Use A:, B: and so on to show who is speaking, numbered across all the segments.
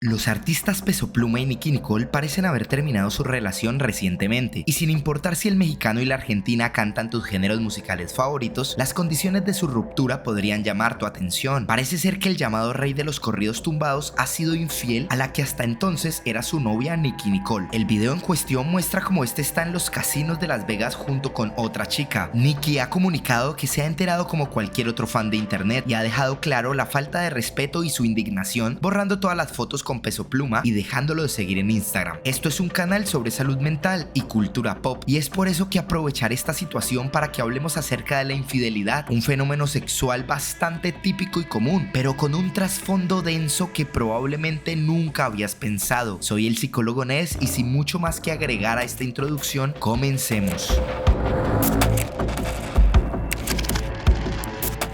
A: Los artistas Peso Pluma y Nicki Nicole parecen haber terminado su relación recientemente, y sin importar si el mexicano y la argentina cantan tus géneros musicales favoritos, las condiciones de su ruptura podrían llamar tu atención. Parece ser que el llamado rey de los corridos tumbados ha sido infiel a la que hasta entonces era su novia Nicki Nicole. El video en cuestión muestra cómo este está en los casinos de Las Vegas junto con otra chica. Nicki ha comunicado que se ha enterado como cualquier otro fan de internet y ha dejado claro la falta de respeto y su indignación, borrando todas las fotos con Peso Pluma y dejándolo de seguir en Instagram. Esto es un canal sobre salud mental y cultura pop, y es por eso que aprovechar esta situación para que hablemos acerca de la infidelidad, un fenómeno sexual bastante típico y común, pero con un trasfondo denso que probablemente nunca habías pensado. Soy el psicólogo Nes y sin mucho más que agregar a esta introducción, comencemos.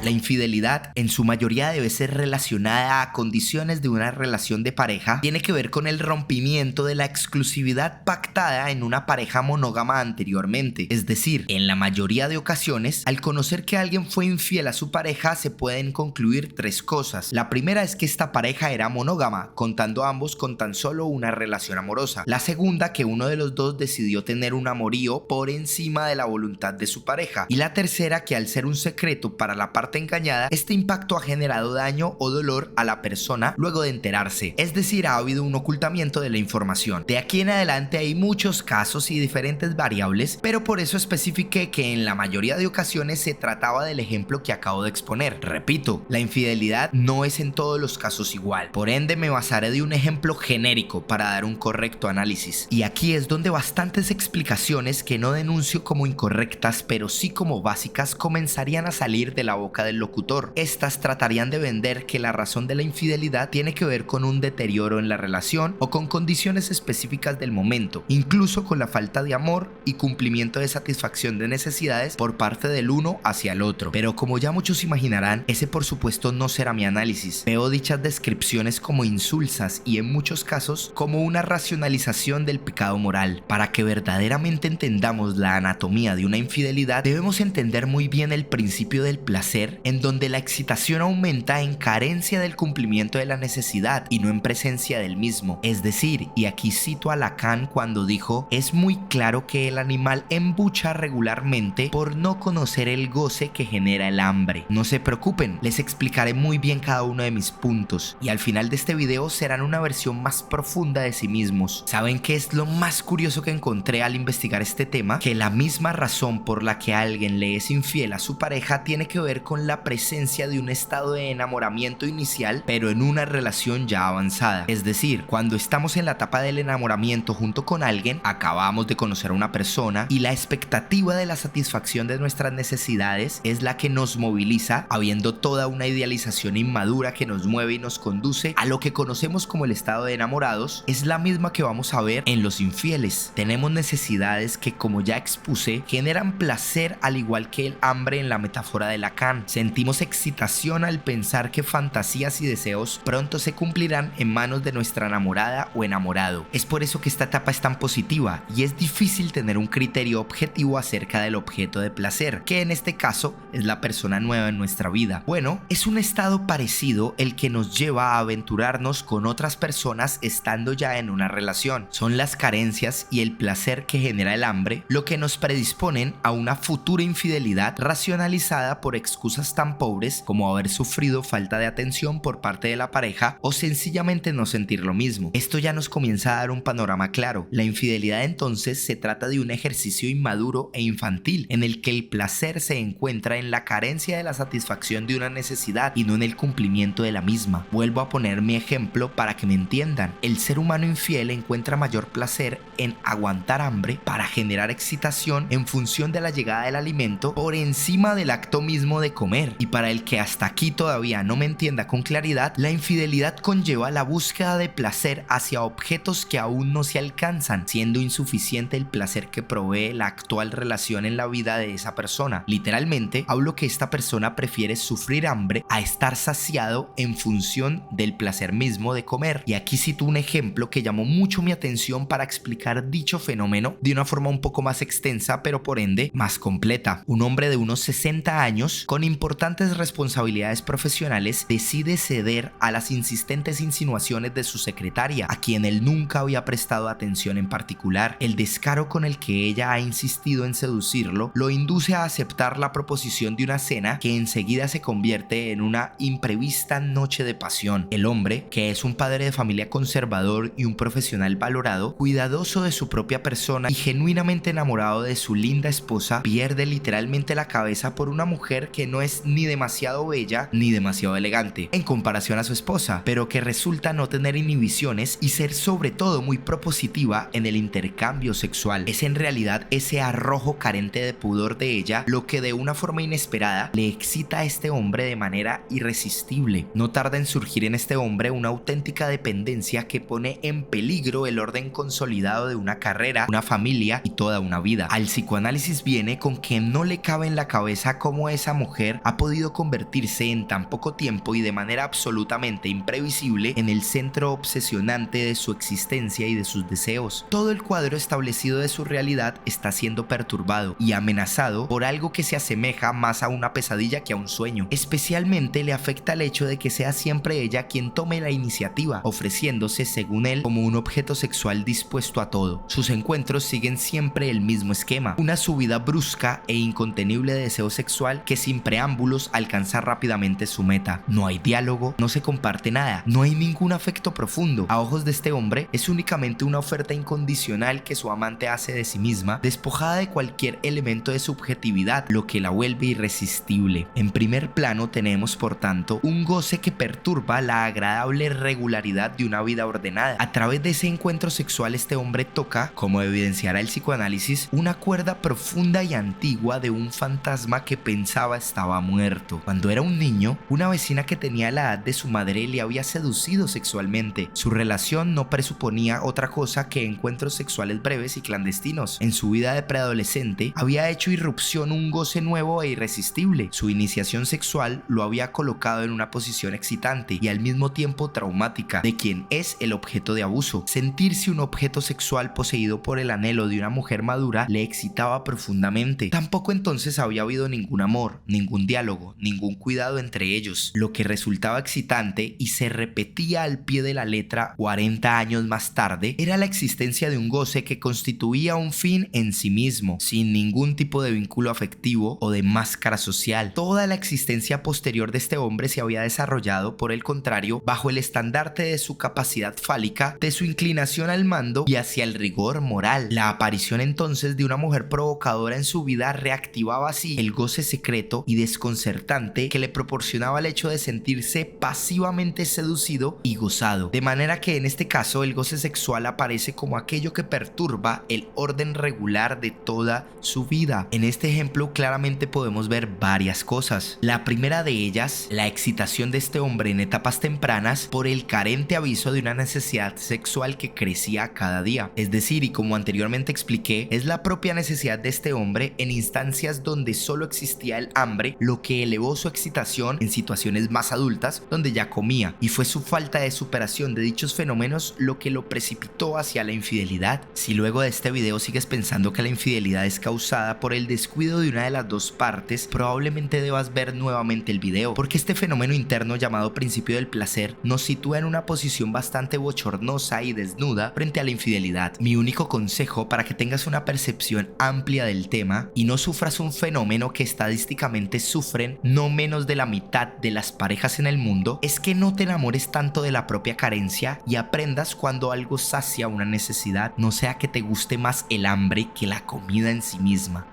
A: La infidelidad, en su mayoría debe ser relacionada a condiciones de una relación de pareja. Tiene que ver con el rompimiento de la exclusividad pactada en una pareja monógama anteriormente. Es decir, en la mayoría de ocasiones, al conocer que alguien fue infiel a su pareja, se pueden concluir tres cosas. La primera es que esta pareja era monógama, contando ambos con tan solo una relación amorosa. La segunda, que uno de los dos decidió tener un amorío por encima de la voluntad de su pareja. Y la tercera, que al ser un secreto para la parte engañada, este impacto ha generado daño o dolor a la persona luego de enterarse. Es decir, ha habido un ocultamiento de la información. De aquí en adelante hay muchos casos y diferentes variables, pero por eso especifiqué que en la mayoría de ocasiones se trataba del ejemplo que acabo de exponer. Repito, la infidelidad no es en todos los casos igual. Por ende, me basaré de un ejemplo genérico para dar un correcto análisis. Y aquí es donde bastantes explicaciones que no denuncio como incorrectas, pero sí como básicas, comenzarían a salir de la boca del locutor. Estas tratarían de vender que la razón de la infidelidad tiene que ver con un deterioro en la relación o con condiciones específicas del momento, incluso con la falta de amor y cumplimiento de satisfacción de necesidades por parte del uno hacia el otro. Pero como ya muchos imaginarán, ese por supuesto no será mi análisis. Veo dichas descripciones como insulsas y en muchos casos como una racionalización del pecado moral. Para que verdaderamente entendamos la anatomía de una infidelidad, debemos entender muy bien el principio del placer, en donde la excitación aumenta en carencia del cumplimiento de la necesidad y no en presencia del mismo. Es decir, y aquí cito a Lacan cuando dijo: es muy claro que el animal embucha regularmente por no conocer el goce que genera el hambre. No se preocupen, les explicaré muy bien cada uno de mis puntos, y al final de este video serán una versión más profunda de sí mismos. ¿Saben qué es lo más curioso que encontré al investigar este tema? Que la misma razón por la que alguien le es infiel a su pareja tiene que ver con la presencia de un estado de enamoramiento inicial, pero en una relación ya avanzada. Es decir, cuando estamos en la etapa del enamoramiento junto con alguien, acabamos de conocer a una persona y la expectativa de la satisfacción de nuestras necesidades es la que nos moviliza, habiendo toda una idealización inmadura que nos mueve y nos conduce a lo que conocemos como el estado de enamorados. Es la misma que vamos a ver en los infieles. Tenemos necesidades que, como ya expuse, generan placer al igual que el hambre en la metáfora de Lacan. Sentimos excitación al pensar que fantasías y deseos pronto se cumplirán en manos de nuestra enamorada o enamorado. Es por eso que esta etapa es tan positiva y es difícil tener un criterio objetivo acerca del objeto de placer, que en este caso es la persona nueva en nuestra vida. Bueno, es un estado parecido el que nos lleva a aventurarnos con otras personas estando ya en una relación. Son las carencias y el placer que genera el hambre lo que nos predisponen a una futura infidelidad racionalizada por excusas tan pobres como haber sufrido falta de atención por parte de la pareja o sencillamente no sentir lo mismo. Esto ya nos comienza a dar un panorama claro. La infidelidad entonces se trata de un ejercicio inmaduro e infantil en el que el placer se encuentra en la carencia de la satisfacción de una necesidad y no en el cumplimiento de la misma. Vuelvo a poner mi ejemplo para que me entiendan. El ser humano infiel encuentra mayor placer en aguantar hambre para generar excitación en función de la llegada del alimento por encima del acto mismo de comer. Y para el que hasta aquí todavía no me entienda con claridad, la infidelidad conlleva la búsqueda de placer hacia objetos que aún no se alcanzan, siendo insuficiente el placer que provee la actual relación en la vida de esa persona. Literalmente, hablo que esta persona prefiere sufrir hambre a estar saciado en función del placer mismo de comer. Y aquí cito un ejemplo que llamó mucho mi atención para explicar dicho fenómeno de una forma un poco más extensa, pero por ende más completa. Un hombre de unos 60 años con importantes responsabilidades profesionales, decide ceder a las insistentes insinuaciones de su secretaria, a quien él nunca había prestado atención en particular. El descaro con el que ella ha insistido en seducirlo lo induce a aceptar la proposición de una cena que enseguida se convierte en una imprevista noche de pasión. El hombre, que es un padre de familia conservador y un profesional valorado, cuidadoso de su propia persona y genuinamente enamorado de su linda esposa, pierde literalmente la cabeza por una mujer que no es ni demasiado bella ni demasiado elegante en comparación a su esposa, pero que resulta no tener inhibiciones y ser sobre todo muy propositiva en el intercambio sexual. Es en realidad ese arrojo carente de pudor de ella lo que de una forma inesperada le excita a este hombre de manera irresistible. No tarda en surgir en este hombre una auténtica dependencia que pone en peligro el orden consolidado de una carrera, una familia y toda una vida. Al psicoanálisis viene con que no le cabe en la cabeza cómo esa mujer ha podido convertirse en tan poco tiempo y de manera absolutamente imprevisible en el centro obsesionante de su existencia y de sus deseos. Todo el cuadro establecido de su realidad está siendo perturbado y amenazado por algo que se asemeja más a una pesadilla que a un sueño. Especialmente le afecta el hecho de que sea siempre ella quien tome la iniciativa, ofreciéndose, según él, como un objeto sexual dispuesto a todo. Sus encuentros siguen siempre el mismo esquema, una subida brusca e incontenible de deseo sexual que sin preámbulos alcanza rápidamente su meta. No hay diálogo, no se comparte nada, no hay ningún afecto profundo. A ojos de este hombre es únicamente una oferta incondicional que su amante hace de sí misma, despojada de cualquier elemento de subjetividad, lo que la vuelve irresistible. En primer plano tenemos, por tanto, un goce que perturba la agradable regularidad de una vida ordenada. A través de ese encuentro sexual este hombre toca, como evidenciará el psicoanálisis, una cuerda profunda y antigua de un fantasma que pensaba estaba muerto. Cuando era un niño, una vecina que tenía la edad de su madre le había seducido sexualmente. Su relación no presuponía otra cosa que encuentros sexuales breves y clandestinos. En su vida de preadolescente había hecho irrupción un goce nuevo e irresistible. Su iniciación sexual lo había colocado en una posición excitante y al mismo tiempo traumática de quien es el objeto de abuso. Sentirse un objeto sexual poseído por el anhelo de una mujer madura le excitaba profundamente. Tampoco entonces había habido ningún amor, ningún diálogo, ningún cuidado entre ellos. Lo que resultaba excitante y se repetía al pie de la letra 40 años más tarde era la existencia de un goce que constituía un fin en sí mismo, sin ningún tipo de vínculo afectivo o de máscara social. Toda la existencia posterior de este hombre se había desarrollado, por el contrario, bajo el estandarte de su capacidad fálica, de su inclinación al mando y hacia el rigor moral. La aparición entonces de una mujer provocadora en su vida reactivaba así el goce secreto y desconcertante que le proporcionaba el hecho de sentirse pasivamente seducido y gozado. De manera que en este caso el goce sexual aparece como aquello que perturba el orden regular de toda su vida. En este ejemplo claramente podemos ver varias cosas. La primera de ellas, la excitación de este hombre en etapas tempranas por el carente aviso de una necesidad sexual que crecía cada día. Es decir, y como anteriormente expliqué, es la propia necesidad de este hombre en instancias donde solo existía el hambre lo que elevó su excitación en situaciones más adultas donde ya comía, y fue su falta de superación de dichos fenómenos lo que lo precipitó hacia la infidelidad. Si luego de este video sigues pensando que la infidelidad es causada por el descuido de una de las dos partes, probablemente debas ver nuevamente el video, porque este fenómeno interno llamado principio del placer nos sitúa en una posición bastante bochornosa y desnuda frente a la infidelidad. Mi único consejo para que tengas una percepción amplia del tema y no sufras un fenómeno que estadísticamente sufren no menos de la mitad de las parejas en el mundo es que no te enamores tanto de la propia carencia y aprendas cuando algo sacia una necesidad, no sea que te guste más el hambre que la comida en sí misma.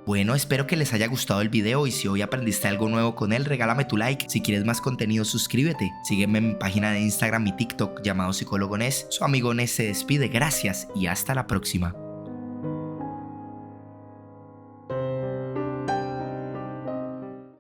A: Bueno, espero que les haya gustado el video y si hoy aprendiste algo nuevo con él, regálame tu like. Si quieres más contenido, suscríbete. Sígueme en mi página de Instagram y TikTok llamado Psicólogo Nes. Su amigo Nes se despide, gracias y hasta la próxima.